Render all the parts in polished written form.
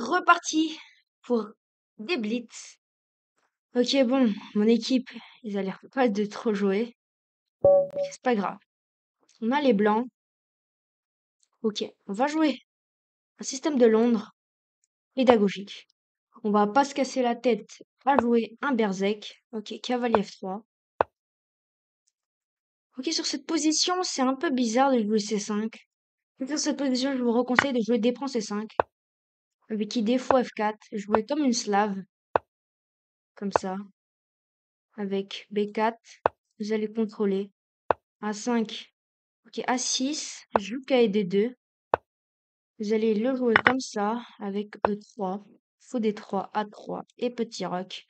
reparti pour des blitz. Ok, bon, mon équipe, ils ont l'air pas de trop jouer. C'est pas grave. On a les blancs. Ok, on va jouer un système de Londres pédagogique. On va pas se casser la tête à jouer un Berserk. Ok, cavalier F3. Ok, sur cette position, c'est un peu bizarre de jouer C5. Sur cette position, je vous conseille de jouer D prend C5. Avec idée fou F4. Jouer comme une slave. Comme ça. Avec B4, vous allez contrôler. A5. Ok, A6. Je joue KD2. Vous allez le jouer comme ça. Avec E3. Faux D3, A3 et petit roc.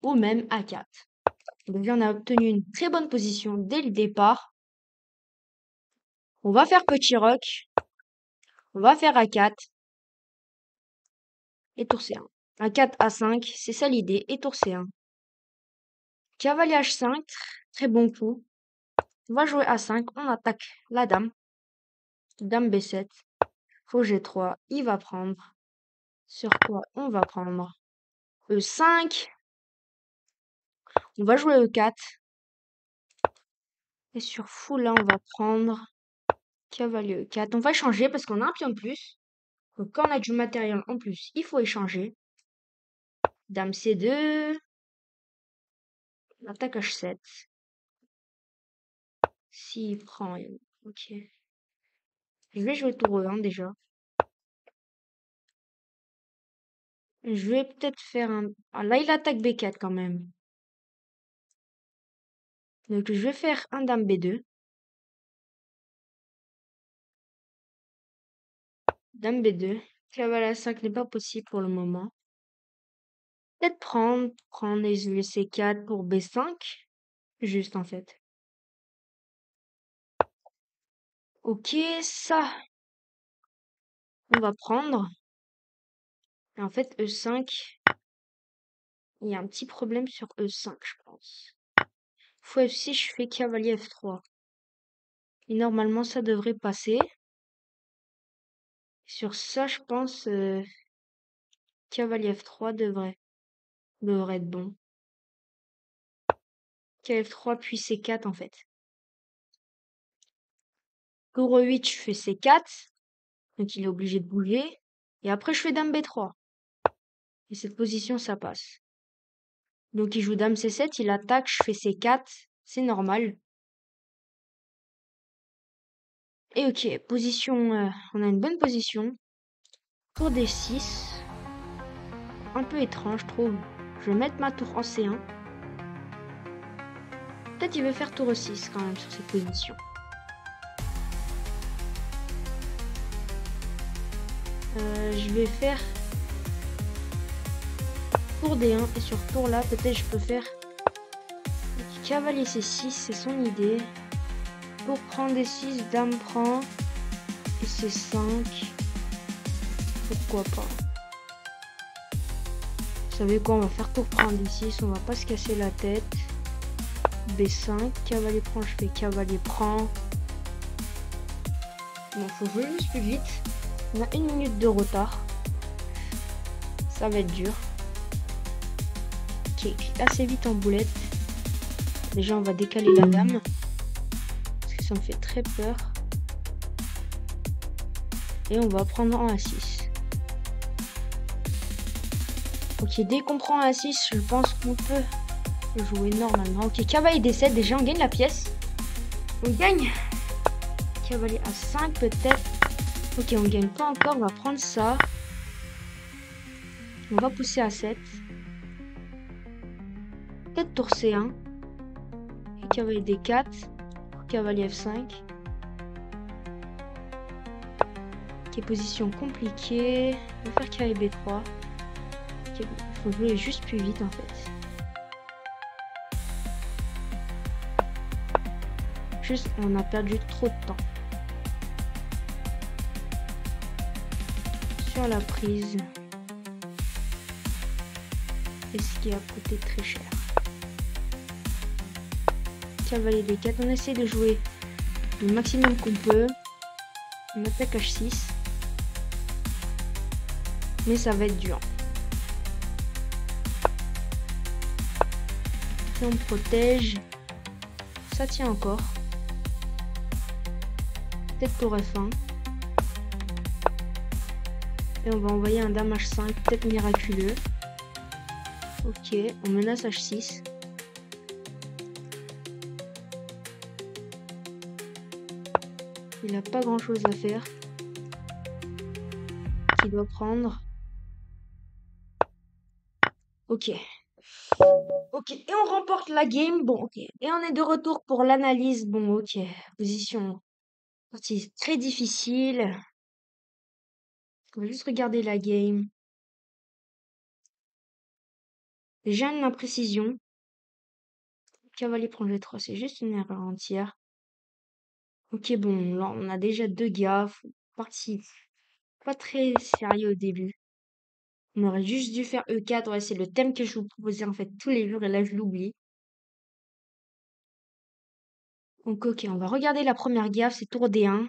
Ou même A4. Donc là, on a obtenu une très bonne position dès le départ. On va faire petit roc. On va faire A4. Et tour C1. A4, A5, c'est ça l'idée. Et tour C1. Cavalier H5, très bon coup. On va jouer A5, on attaque la dame. Dame B7. Faux G3, il va prendre. Sur quoi on va prendre E5. On va jouer E4. Et sur fou, là, on va prendre cavalier E4. On va échanger parce qu'on a un pion de plus. Donc quand on a du matériel en plus, il faut échanger. Dame C2. Attaque H7. S'il prend, ok. Je vais jouer tour E1 déjà. Je vais peut-être faire un... Ah, là, il attaque B4 quand même. Donc, je vais faire un dame B2. Dame B2. Cavalier A5 n'est pas possible pour le moment. Peut-être prendre et jouer C4 pour B5. Juste, en fait. Ok, ça. On va prendre. Et en fait, E5. Il y a un petit problème sur E5, je pense. Fou F6, je fais cavalier F3. Et normalement, ça devrait passer. Sur ça, je pense cavalier F3 devrait être bon. F3 puis C4 en fait. Tour E8, je fais C4. Donc il est obligé de bouger. Et après, je fais dame B3. Et cette position, ça passe. Donc il joue dame C7, il attaque, je fais C4. C'est normal. Et ok, position, on a une bonne position. Tour D6. Un peu étrange, je trouve. Je vais mettre ma tour en C1. Peut-être il veut faire tour E6 quand même sur cette position. Je vais faire tour D1 et sur tour là, peut-être je peux faire cavalier C6, c'est son idée. Pour prendre D6, dame prend et C5. Pourquoi pas. Vous savez quoi, on va faire tour prendre D6, on va pas se casser la tête. B5, cavalier prend, je fais cavalier prend. Bon, faut jouer juste plus vite. On a 1 minute de retard. Ça va être dur. Ok, assez vite en boulette. Déjà, on va décaler la dame. Parce que ça me fait très peur. Et on va prendre en A6. Ok, dès qu'on prend en A6, je pense qu'on peut jouer normalement. Ok, cavalier D7. Déjà, on gagne la pièce. On gagne. Cavalier A5 peut-être. Ok, on gagne pas encore. On va prendre ça. On va pousser A7. Peut-être tour C1. Et cavalier D4. Cavalier F5. Ok, position compliquée. On va faire cavalier B3. Ok, il faut jouer juste plus vite en fait. Juste, on a perdu trop de temps. Sur la prise. Et ce qui a coûté très cher. Cavalier D4. On essaie de jouer le maximum qu'on peut. On attaque H6. Mais ça va être dur. Et on protège. Ça tient encore. Peut-être pour F1. Et on va envoyer un dame H5, peut-être miraculeux. Ok, on menace H6. Il n'a pas grand-chose à faire. Qu'il doit prendre. Ok. Ok, et on remporte la game. Bon, ok. Et on est de retour pour l'analyse. Bon, ok. Position partie très difficile. On va juste regarder la game. Déjà une imprécision. Cavalier prend G3, c'est juste une erreur entière. Ok, bon, là, on a déjà deux gaffes. Parti pas très sérieux au début. On aurait juste dû faire E4. Ouais, c'est le thème que je vous proposais en fait tous les jours et là, je l'oublie. Donc, ok, on va regarder la première gaffe, c'est tour D1.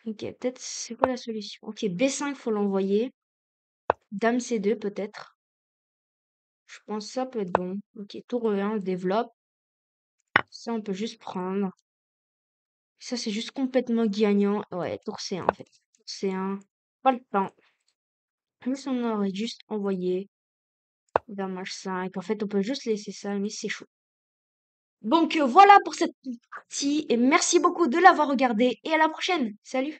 Ok, peut-être, c'est quoi la solution? Ok, B5, faut l'envoyer. Dame C2, peut-être. Je pense que ça peut être bon. Ok, tour E1, on développe. Ça, on peut juste prendre. Ça, c'est juste complètement gagnant. Ouais, tour C1, en fait. Tour C1, pas le temps. Plus on aurait juste envoyé dame H5. En fait, on peut juste laisser ça, mais c'est chaud. Donc, voilà pour cette partie. Et merci beaucoup de l'avoir regardé. Et à la prochaine. Salut!